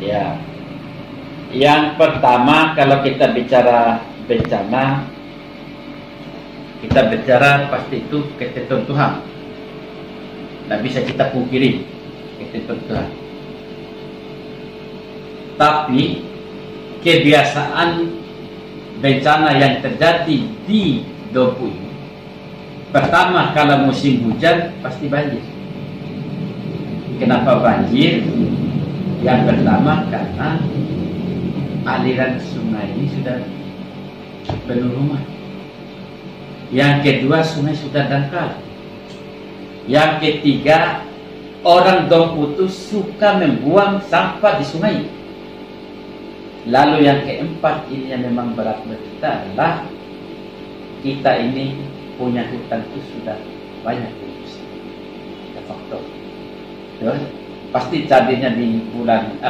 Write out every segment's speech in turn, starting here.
Ya, yang pertama kalau kita bicara bencana, kita bicara pasti itu ketentuan Tuhan. Tidak bisa kita pungkiri ketentuan Tuhan. Tapi kebiasaan bencana yang terjadi di Dompu ini, pertama kalau musim hujan pasti banjir. Kenapa banjir? Yang pertama karena aliran sungai ini sudah penuh rumah. Yang kedua, sungai sudah dangkal. Yang ketiga, orang Dompu itu suka membuang sampah di sungai. Lalu yang keempat, ini yang memang berat bagi kita adalah kita ini punya hutan itu sudah banyak produksi. Ada faktor. Terus, pasti jadinya di bulan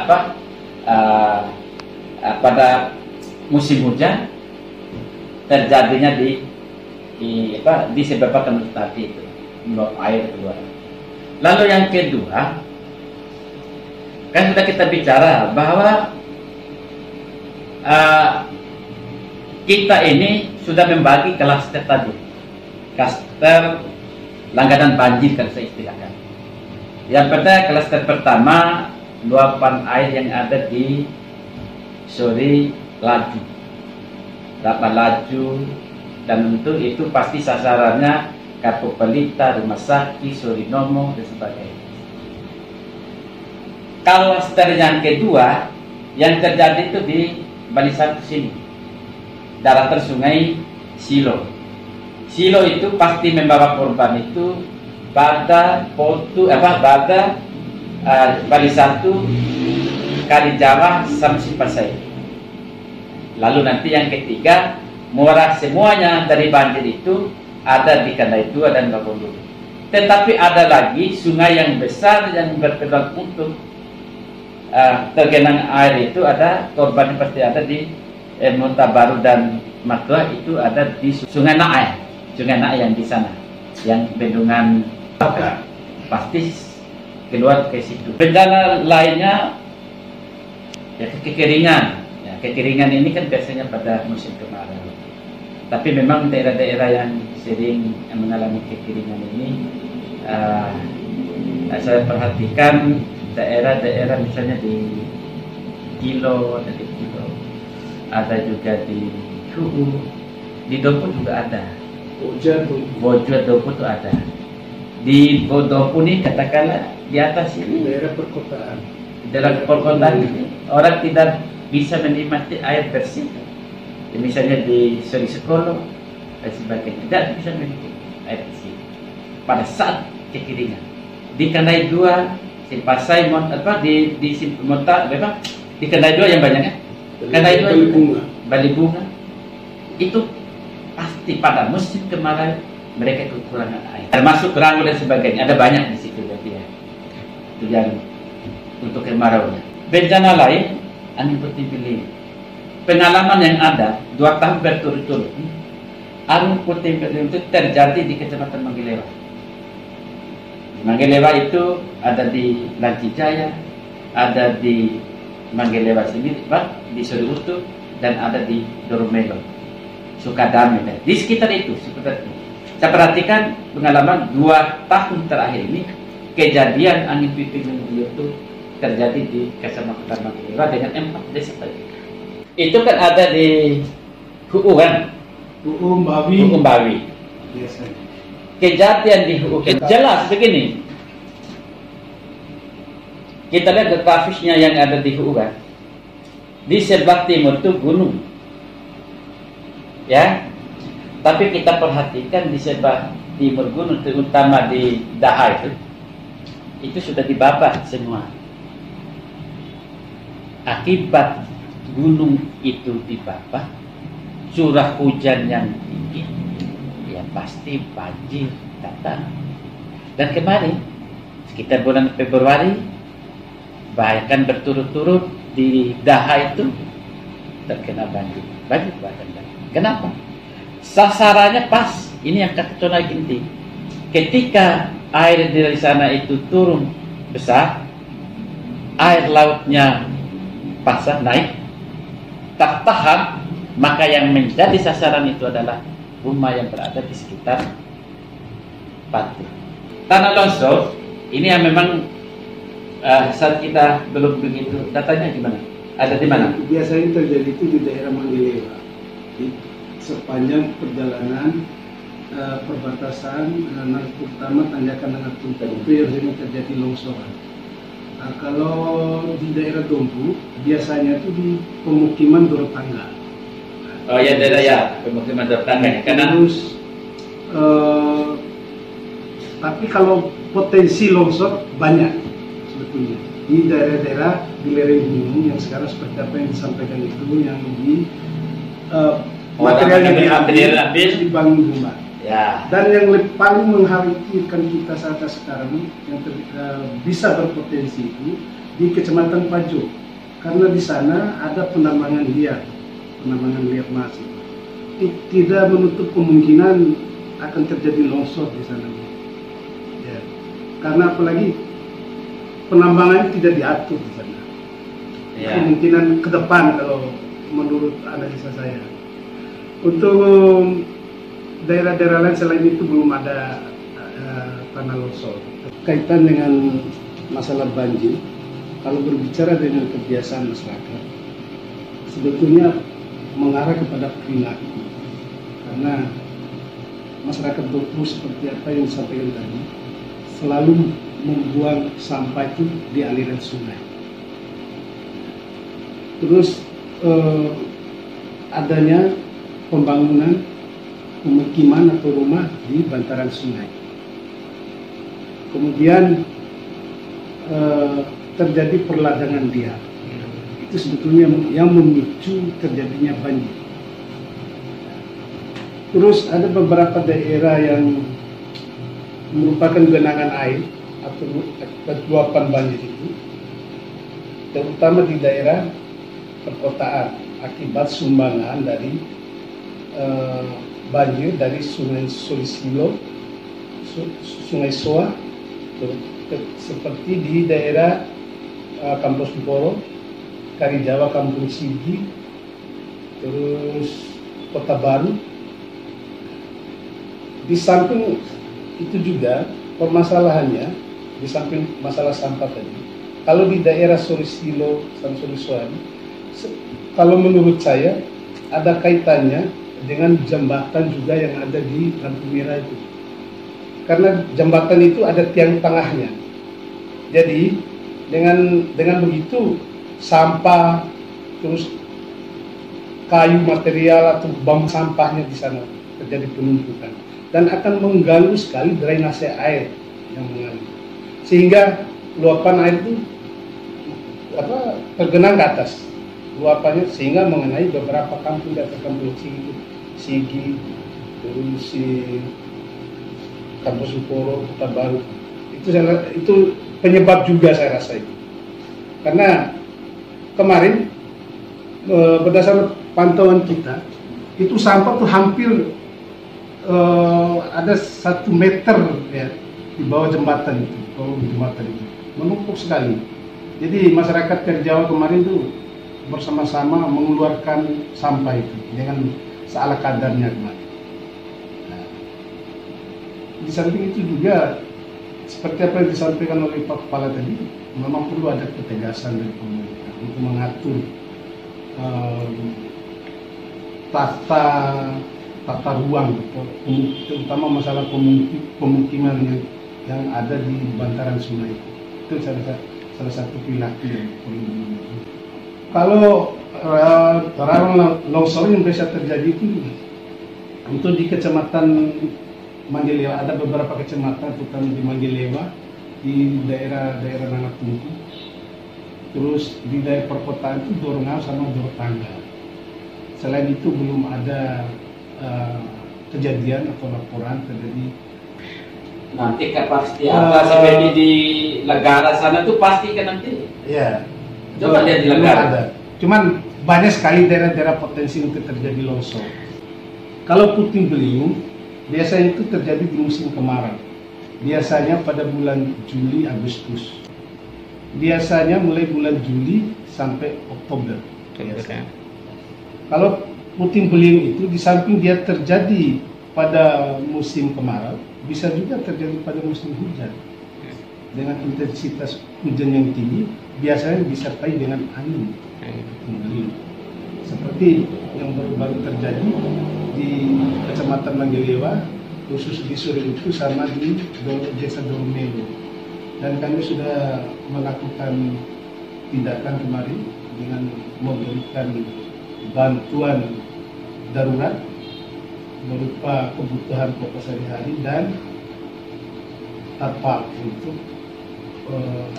pada musim hujan terjadinya disebabkan tadi itu meluap air keluar. Lalu yang kedua, kan sudah kita bicara bahwa kita ini sudah membagi klaster tadi, klaster langganan banjir kan saya istilahkan. Yang pertama, klaster pertama luapan air yang ada di Sori Laju, Dapat Laju, dan itu pasti sasarannya Kapu Pelita, Rumah Sakit, Sorinomo dan sebagainya. Klaster yang kedua yang terjadi itu di Bali Satu sini, daratan Sungai Silo. Silo itu pasti membawa korban itu Bada Bali Satu, Kali Jawa, sama Simpasai. Lalu nanti yang ketiga, Muara semuanya dari banjir itu ada di Kandai 2 dan Babondulu. Tetapi ada lagi sungai yang besar yang berpeluang untuk tergenang air itu ada korban yang pasti ada di Montabaru dan Matua, itu ada di Sungai Naai. Sungai Naai yang di sana, yang bendungan pasti keluar ke situ. Bencana lainnya ya kekeringan. Ya, kekeringan ini kan biasanya pada musim kemarau. Tapi memang daerah-daerah yang sering mengalami kekeringan ini, saya perhatikan daerah-daerah misalnya di Kilo, ada juga di Cu'u, di Dompu juga ada. Bojo Dompu itu ada. Di Dompu ini katakanlah di atas ini daerah perkotaan. Daerah perkotaan ini orang tidak bisa menikmati air bersih. Ya, misalnya di Sori Sekolo dan sebagainya tidak bisa menikmati air bersih pada saat kekeringan. Di Kandai 2, Simpasai, di Kandai 2 yang banyak kan? Kandai 2 Bali Bunga itu pasti pada musim kemarau mereka kekurangan air, termasuk Rango dan sebagainya, ada banyak di situ berarti ya. Itu yang untuk kemaraunya. Bencana lain, angin puting beliung. Pengalaman yang ada 2 tahun berturut-turut, angin puting beliung itu terjadi di Kecamatan Manggelewa. Manggelewa itu ada di Lancijaya, ada di Manggelewa sendiri, di Sori Utu, dan ada di Doromelo, Sukadame, di sekitar itu. Saya perhatikan pengalaman 2 tahun terakhir ini, kejadian angin puting beliung itu terjadi di Kecamatan Manggelewa dengan 4 desa tadi. Itu kan ada di Hu'u kan? Hu'u Mbawi. Biasanya. Kejadian di Hu'u jelas begini. Kita lihat grafisnya yang ada di Hu'u kan. Di sebelah timur itu gunung. Ya. Tapi kita perhatikan di sebelah timur gunung, terutama di Daha itu sudah dibabat semua. Akibat gunung itu dibabat, curah hujan yang tinggi, ya pasti banjir datang. Dan kemarin sekitar bulan Februari, bahkan berturut-turut di Daha itu terkena banjir. Kenapa? Sasarannya pas. Ini yang kata Cona Ginti. Ketika air dari sana itu turun besar, air lautnya pasang naik tak tahan, maka yang menjadi sasaran itu adalah rumah yang berada di sekitar pantai. Tanah longsor ini yang memang saat kita belum begitu, datanya gimana? Ada di mana? Biasanya terjadi itu di daerah Manggelewa, di sepanjang perjalanan perbatasan, terutama tanjakan dengan Tunta itu yang sering terjadi longsoran. Nah, kalau di daerah Dompu biasanya itu di pemukiman Dorotangga. Oh ya, daerah ya pemukiman Dorotangga. Terus tapi kalau potensi longsor banyak sebetulnya di daerah-daerah di lereng gunung yang sekarang seperti apa yang disampaikan itu, yang di material yang diambil di Bangun Rumah. Ya. Dan yang paling mengkhawatirkan kita saat sekarang yang bisa berpotensi itu di Kecamatan Pajo, karena di sana ada penambangan liar masif. Tidak menutup kemungkinan akan terjadi longsor di sana. Ya. Karena apalagi penambangan tidak diatur di sana. Ya. Kemungkinan ke depan kalau menurut analisa saya. Untuk daerah-daerah lain selain itu belum ada tanah longsor. Kaitan dengan masalah banjir, kalau berbicara dengan kebiasaan masyarakat, sebetulnya mengarah kepada perilaku. Karena masyarakat Dompu seperti apa yang disampaikan tadi, selalu membuang sampah itu di aliran sungai. Terus adanya pembangunan pemukiman atau rumah di bantaran sungai. Kemudian terjadi perladangan liar. Itu sebetulnya yang memicu terjadinya banjir. Terus ada beberapa daerah yang merupakan genangan air atau luapan banjir itu, terutama di daerah perkotaan akibat sumbangan dari banjir dari Sungai Solisilo, Sungai Soa, seperti di daerah Kampus Boro, Karijawa, Kampung Sigi, terus Kota Baru. Di samping itu juga permasalahannya, di samping masalah sampah tadi, kalau di daerah Solisilo, Solisilo, kalau menurut saya ada kaitannya dengan jembatan juga yang ada di lampu merah itu. Karena jembatan itu ada tiang tengahnya. Jadi dengan begitu sampah, terus kayu material atau bom sampahnya di sana terjadi penumpukan dan akan mengganggu sekali drainase air yang mengalir. Sehingga luapan air itu tergenang ke atas luapannya, sehingga mengenai beberapa kampung di atas Kampung Sigi, terus Kampus Uporo, Kota Baru. Itu penyebab juga saya rasa itu. Karena kemarin berdasarkan pantauan kita, itu sampah tuh hampir ada 1 meter ya di bawah jembatan itu, menumpuk sekali. Jadi masyarakat Karijawa kemarin tuh bersama-sama mengeluarkan sampah itu dengan seala kadarnya kemarin. Nah, di samping itu juga seperti apa yang disampaikan oleh Pak Kepala tadi, memang perlu ada ketegasan dari pemerintah untuk mengatur tata ruang, terutama masalah pemukiman yang ada di bantaran sungai. Itu salah satu perilaku yang perlu dilakukan. Kalau rawan longsor yang bisa terjadi itu untuk di Kecamatan Manggelewa, ada beberapa kecamatan terutama di Manggelewa, di daerah Nangatungku, terus di daerah perkotaan itu Dorongau sama Dorotangga. Selain itu belum ada kejadian atau laporan terjadi. Nanti pasti apa seperti di negara sana tuh pasti kan nanti. Ya. Coba lihat di negara. Cuman banyak sekali daerah-daerah potensi untuk terjadi longsor. Kalau puting beliung biasanya itu terjadi di musim kemarau. Biasanya pada bulan Juli Agustus. biasanya mulai bulan Juli sampai Oktober. Ya. Kalau puting beliung itu di samping dia terjadi pada musim kemarau, bisa juga terjadi pada musim hujan. Dengan intensitas hujan yang tinggi, biasanya disertai dengan angin. Puting beliung. Seperti yang baru-baru terjadi di Kecamatan Manggelewa, khusus di Surintu sama di Desa Doromelo. Dan kami sudah melakukan tindakan kemarin dengan memberikan bantuan darurat berupa kebutuhan pokok sehari-hari dan tarpal untuk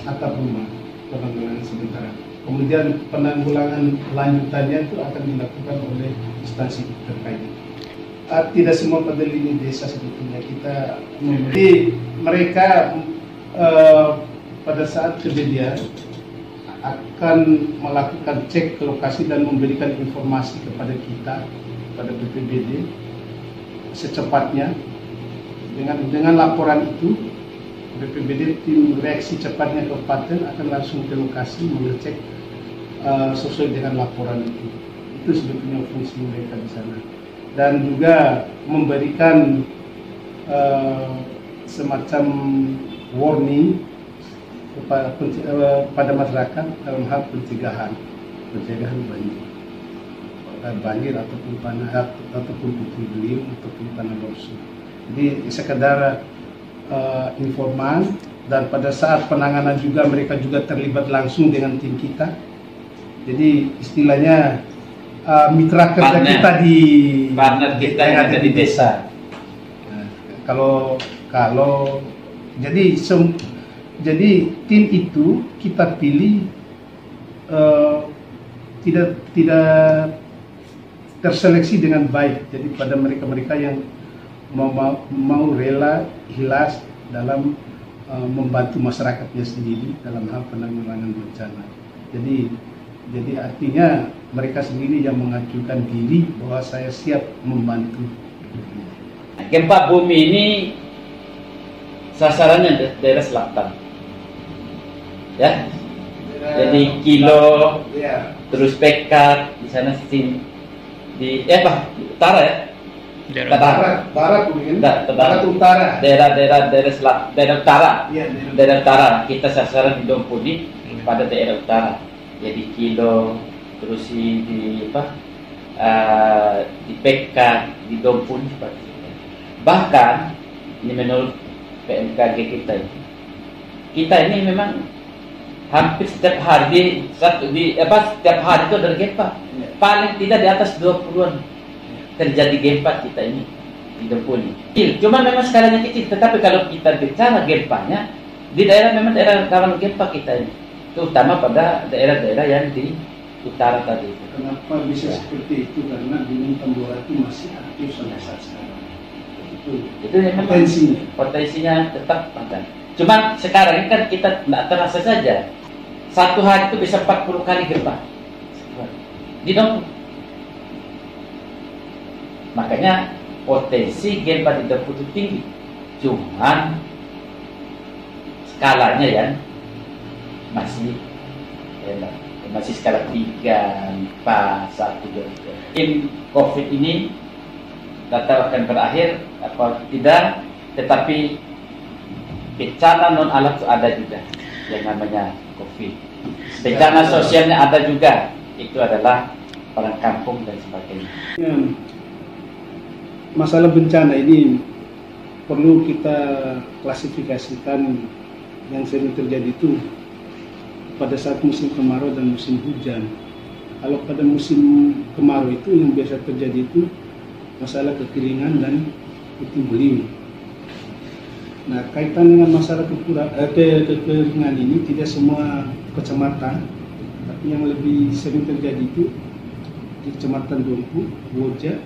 atap rumah penanggulangan sementara. Kemudian penanggulangan lanjutannya itu akan dilakukan oleh instansi terkait. Tidak semua pada lini desa sebetulnya kita memberi mereka pada saat kejadian akan melakukan cek ke lokasi dan memberikan informasi kepada kita, pada BPBD secepatnya. Dengan laporan itu, BPBD tim reaksi cepatnya kabupaten akan langsung ke lokasi mengecek sesuai dengan laporan itu. Itu sebetulnya fungsi mereka di sana. Dan juga memberikan semacam warning kepada masyarakat dalam hal pencegahan banjir ataupun puting beliung ataupun tanah longsor. Jadi sekedar informan, dan pada saat penanganan juga mereka juga terlibat langsung dengan tim kita. Jadi istilahnya mitra kerja kita di partner kita yang ada di desa. Nah, kalau jadi tim itu kita pilih tidak terseleksi dengan baik. Jadi pada mereka-mereka yang mau rela ikhlas dalam membantu masyarakatnya sendiri dalam hal penanggulangan bencana. Jadi artinya mereka sendiri yang mengajukan diri bahwa saya siap membantu. Gempa bumi ini sasarannya daerah selatan, ya. Jadi Kilo, terus Pekar di sana di utara ya. Barat utara. Daerah utara. Ya, daerah utara. Kita sasaran di Dompuni pada daerah utara. Jadi Kilo, terus di Pekar, di Dompuni seperti itu. Bahkan ini menurut PMKG kita ini memang hampir setiap hari setiap hari itu ada gempa. Paling tidak di atas 20-an terjadi gempa kita ini di Dompuni. Cuma memang skalanya kecil, tetapi kalau kita bicara gempanya di daerah memang daerah rawan gempa kita ini, terutama pada daerah-daerah yang di utara tadi. Kenapa bisa seperti itu? Karena Gunung Tambora itu masih aktif sampai saat sekarang. Itu memang potensinya tetap ada. Cuma sekarang ini kan kita tidak terasa saja. Satu hari itu bisa 40 kali gempa di Dompuni. Makanya potensi gempa di Dompuni itu tinggi. Cuman skalanya yang masih skala 3, 4, 1, 2. COVID ini data akan berakhir apa tidak, tetapi bencana non alam itu ada juga yang namanya COVID. Bencana sosialnya ada juga, itu adalah perang kampung dan sebagainya. Masalah bencana ini perlu kita klasifikasikan. Yang sering terjadi itu pada saat musim kemarau dan musim hujan. Kalau pada musim kemarau itu yang biasa terjadi itu masalah kekeringan dan puting beliung. Nah, kaitan dengan masalah kekeringan ini tidak semua kecamatan, tapi yang lebih sering terjadi itu di Kecamatan Dompu, Woja,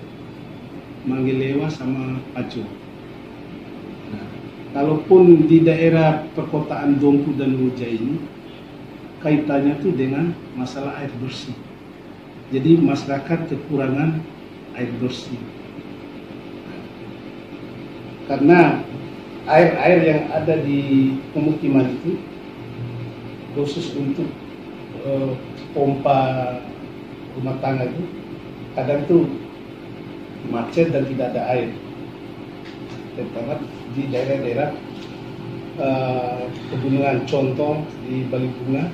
Manggelewa sama Paco. Nah, kalaupun di daerah perkotaan Dompu dan Woja ini kaitannya itu dengan masalah air bersih. Jadi masyarakat kekurangan air bersih. Karena air yang ada di pemukiman itu khusus untuk pompa rumah tangga itu kadang tuh macet dan tidak ada air, terutama di daerah-daerah pegunungan, contoh di Balibunga.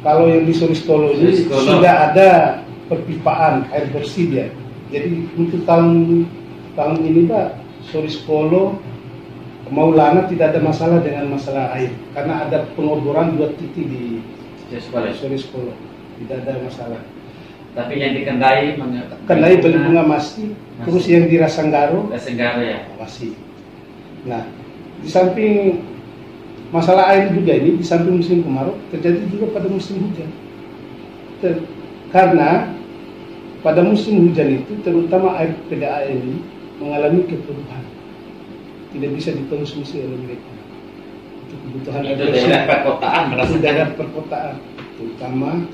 Kalau yang di Soriskolo ini sudah ada perpipaan air bersih dia. Jadi untuk tahun ini Pak, Soriskolo Maulana tidak ada masalah dengan masalah air karena ada pengoboran 2 titik di Soriskolo, tidak ada masalah. Tapi yang di Kendai Balibunga masih, terus yang di Rasanggaro ya masih. Nah, di samping masalah air juga ini, di samping musim kemarau terjadi juga pada musim hujan. Karena pada musim hujan itu terutama air PDAM ini mengalami kepenuhan, tidak bisa dikonsumsi oleh mereka untuk kebutuhan air bersih. Daerah perkotaan, daerah perkotaan, terutama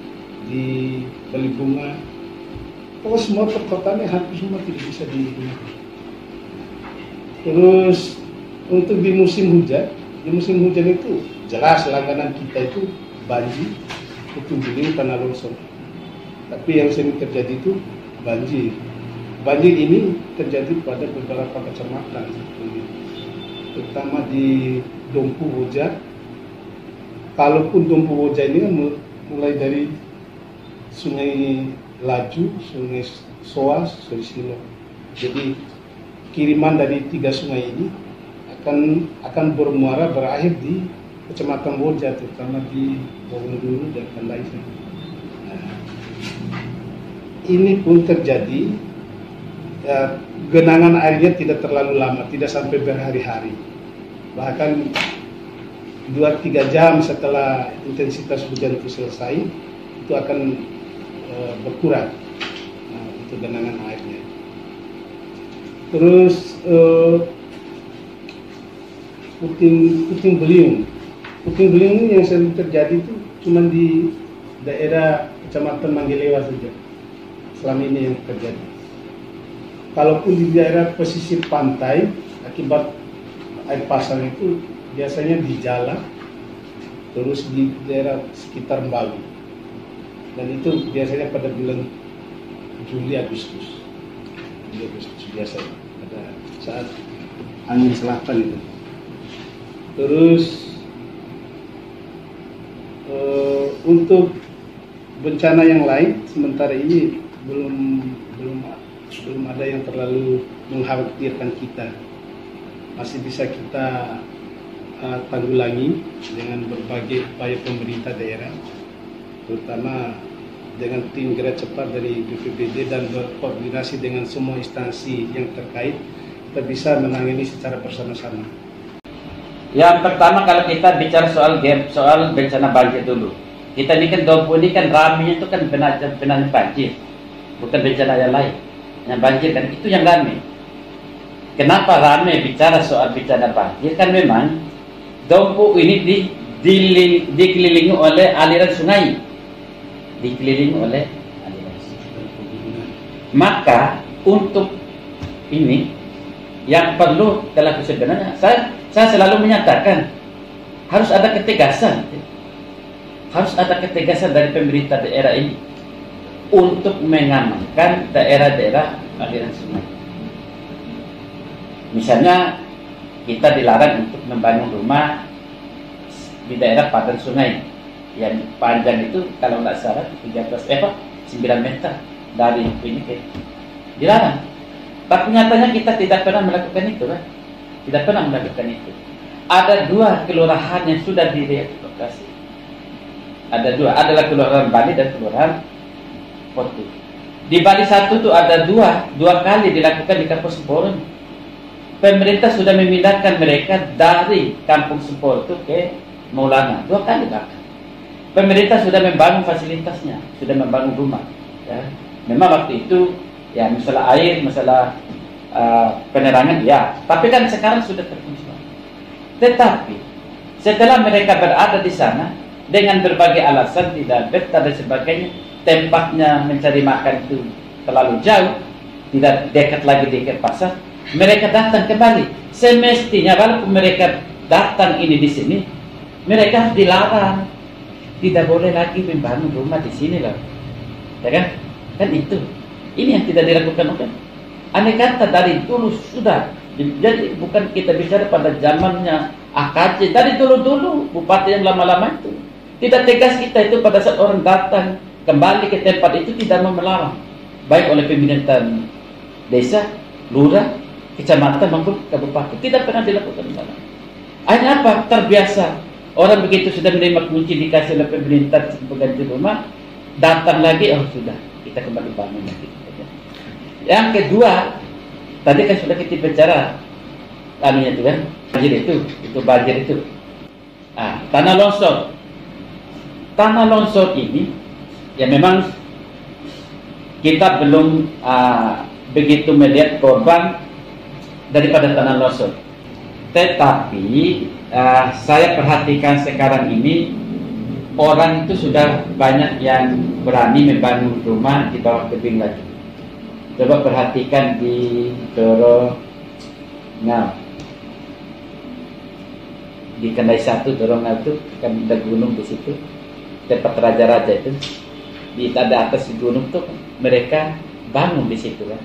di Balibunga. Pokoknya semua perkotaan hampir semua tidak bisa digunakan. Terus untuk di musim hujan itu jelas langganan kita itu banjir, puting beliung, tanah longsor. Tapi yang sering terjadi itu banjir. Banjir ini terjadi pada beberapa kecamatan, terutama di Dompu Woja. Kalaupun Dompu Woja ini kan mulai dari Sungai Laju, Sungai Soas, Sungai Silo. Jadi kiriman dari 3 sungai ini akan bermuara berakhir di Kecamatan Woja, terutama di Bawangdulu dan Kendai. Nah, ini pun terjadi, genangan airnya tidak terlalu lama, tidak sampai berhari-hari. Bahkan 2-3 jam setelah intensitas hujan itu selesai, itu akan berkurang untuk genangan airnya. Terus puting beliung ini yang sering terjadi itu cuma di daerah Kecamatan Manggelewa saja selama ini yang terjadi. Kalaupun di daerah pesisir pantai akibat air pasang itu biasanya di Jala, terus di daerah sekitar Bali, dan itu biasanya pada bulan Juli Agustus biasanya pada saat angin selatan itu. Terus untuk bencana yang lain sementara ini belum ada yang terlalu mengkhawatirkan kita. Masih bisa kita tanggulangi dengan berbagai upaya pemerintah daerah, terutama dengan tim gerak cepat dari BPBD dan berkoordinasi dengan semua instansi yang terkait, kita bisa menangani secara bersama-sama. Yang pertama, kalau kita bicara soal bencana banjir dulu, kita ini kan Dompu ini kan ramenya itu kan benar banjir, bukan bencana yang lain. Yang banjir kan itu yang rame. Kenapa rame bicara soal bencana banjir? Kan memang Dompu ini dikelilingi oleh aliran sungai, Maka untuk ini yang perlu dilakukan sebenarnya, saya selalu menyatakan harus ada ketegasan dari pemerintah daerah ini untuk mengamankan daerah-daerah aliran sungai. Misalnya kita dilarang untuk membangun rumah di daerah padan sungai yang panjang itu kalau nggak salah 9 meter dari ini dilarang. Tapi nyatanya kita tidak pernah melakukan itu, kan? Tidak pernah melakukan itu. Ada 2 kelurahan yang sudah direlokasi. Ada 2, adalah kelurahan Bali dan kelurahan Potu. Di Bali 1 tuh ada 2 kali dilakukan di Kampung Semporo. Pemerintah sudah memindahkan mereka dari Kampung Semporo itu ke Maulana 2 kali bahkan. Pemerintah sudah membangun fasilitasnya, sudah membangun rumah. Ya. Memang waktu itu ya masalah air, masalah penerangan ya, tapi kan sekarang sudah terfungsional. Tetapi setelah mereka berada di sana dengan berbagai alasan tidak betah dan sebagainya, tempatnya mencari makan itu terlalu jauh, tidak dekat lagi dekat pasar, mereka datang kembali. Semestinya walaupun mereka datang ini di sini, mereka dilarang tidak boleh lagi membangun rumah di sini loh, ya kan? Kan itu, ini yang tidak dilakukan oleh. Andai kata dari dulu sudah, jadi bukan kita bicara pada zamannya AKJ, dari dulu bupati yang lama-lama itu tidak tegas kita itu pada saat orang datang kembali ke tempat itu tidak mau melarang, baik oleh pemerintahan desa, lurah, kecamatan maupun kabupaten, tidak pernah dilakukan melarang. Hanya apa? Terbiasa. Orang begitu sudah menerima kunci dikasih oleh pemerintah pengganti rumah, datang lagi, oh sudah, kita kembali bangun lagi. Yang kedua, tadi kan sudah kita bicara, anunya itu kan, banjir itu. Tanah longsor. Tanah longsor ini, ya memang kita belum begitu melihat korban daripada tanah longsor. Tetapi saya perhatikan sekarang ini orang itu sudah banyak yang berani membangun rumah di bawah tebing lagi. Coba perhatikan di Dorongau, di Kendai 1 Dorongau itu kan ada gunung di situ, tempat raja-raja itu, di ada atas gunung tuh mereka bangun di situ kan.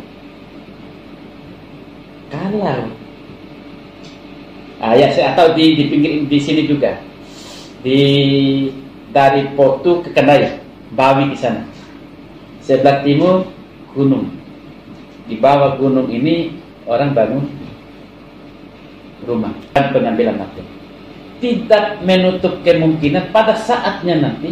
Kalau atau di pinggir di sini juga, dari Potu ke Kendai, Bawi di sana, sebelah timur gunung. Di bawah gunung ini orang bangun rumah dan pengambilan makhluk. Tidak menutup kemungkinan pada saatnya nanti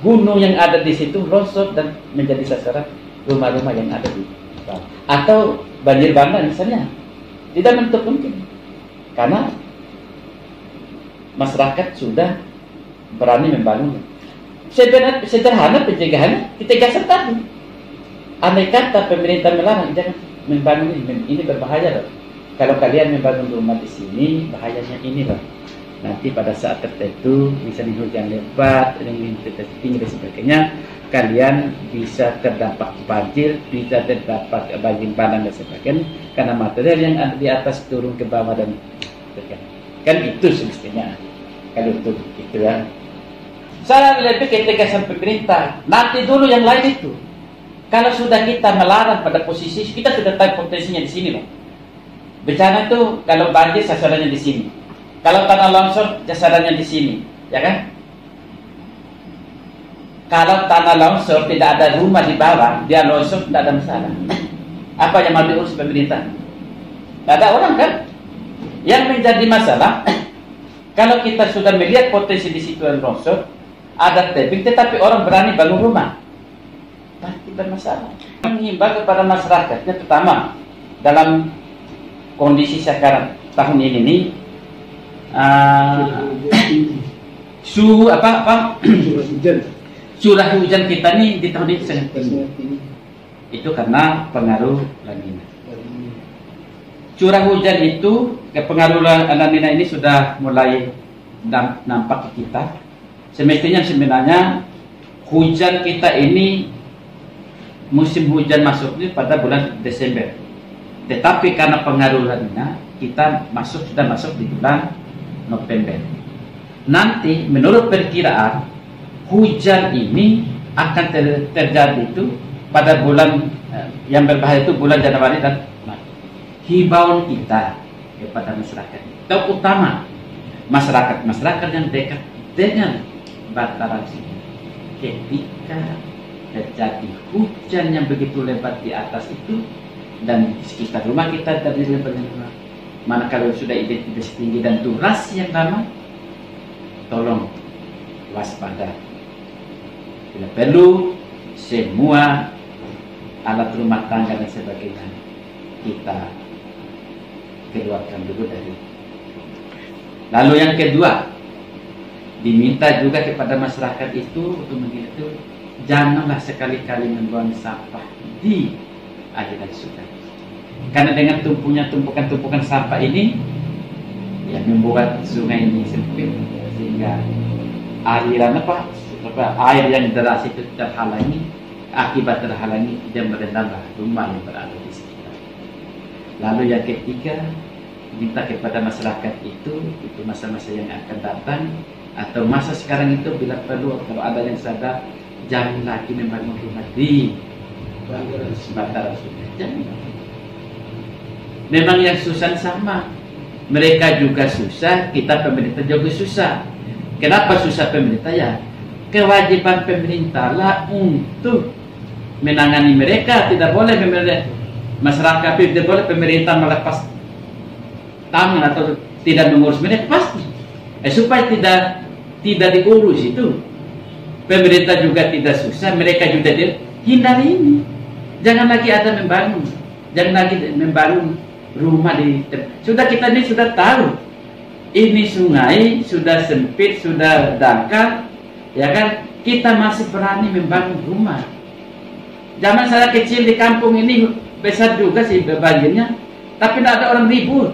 gunung yang ada di situ longsor dan menjadi sasaran rumah-rumah yang ada di bawah. Atau banjir bandang misalnya, tidak menutup mungkin. Karena masyarakat sudah berani membangun. Sederhana pencegahannya ditegaskan tadi. Andai kata pemerintah melarang, jangan membangun ini berbahaya loh. Kalau kalian membangun rumah di sini, bahayanya ini loh. Nanti pada saat tertentu, misalnya hujan lebat, intensitas tinggi dan sebagainya, kalian bisa terdampak banjir, bisa terdampak banjir bandang dan sebagainya, karena material yang ada di atas turun ke bawah dan kan itu semestinya. Kalau itu ya. Saya lebih ketegasan pemerintah. Nanti dulu yang lain itu. Kalau sudah kita melarang pada posisi, kita sudah tahu potensinya di sini loh. Bencana itu kalau banjir sasarannya di sini. Kalau tanah longsor sasarannya di sini, ya kan? Kalau tanah longsor tidak ada rumah di bawah, dia longsor tidak ada masalah. Apa yang mau diurus pemerintah? Tidak ada orang kan? Yang menjadi masalah, kalau kita sudah melihat potensi di situ yang longsor, ada tebing, tetapi orang berani bangun rumah, pasti bermasalah. Menghimbau kepada masyarakatnya, terutama dalam kondisi sekarang tahun ini nih, suhu curah hujan kita nih di tahun ini sangat tinggi. Itu karena pengaruh La Nina. Curah hujan itu, pengaruh La Nina ini sudah mulai nampak ke kita. Semestinya sebenarnya hujan kita ini, musim hujan masuknya pada bulan Desember. Tetapi karena pengaruh La Nina, kita sudah masuk di bulan November. Nanti menurut perkiraan hujan ini akan terjadi itu pada bulan yang berbahaya itu bulan Januari dan Maret. Himbauan kita kepada masyarakat, terutama masyarakat yang dekat dengan bantaran sini, ketika terjadi hujan yang begitu lebat di atas itu dan di sekitar rumah kita terjadi lebatnya rumah, mana kalau sudah identitas tinggi dan durasi yang lama, tolong waspada. Bila perlu, semua alat rumah tangga dan sebagainya kita keluarkan dulu dari. Lalu yang kedua, diminta juga kepada masyarakat itu untuk begitu, janganlah sekali-kali membuang sampah di aliran sungai. Karena dengan tumpukan sampah ini, ya membuat sungai ini sempit, sehingga aliran air yang deras itu terhalangi. Akibat terhalangi, dia merendamlah rumah yang berada di sekitar. Lalu yang ketiga, minta kepada masyarakat itu masa-masa yang akan datang, Atau masa sekarang itu bila perlu kalau ada yang sadar, jangan lagi membangun rumah di bantaran sungai. Jangan. Memang yang susah sama. Mereka juga susah, kita pemerintah juga susah. Kenapa susah pemerintah ya? Kewajiban pemerintah lah untuk menangani mereka. Tidak boleh masyarakat, tidak boleh pemerintah melepas tangan atau tidak mengurus mereka pasti. Supaya tidak diurus itu. Pemerintah juga tidak susah, mereka juga hindari ini. Jangan lagi ada membangun, jangan lagi membangun rumah sudah kita ini sudah tahu ini sungai sudah sempit, sudah dangkal, ya kan? Kita masih berani membangun rumah. Zaman saya kecil di kampung ini besar juga sih banjirnya, tapi tidak ada orang ribut.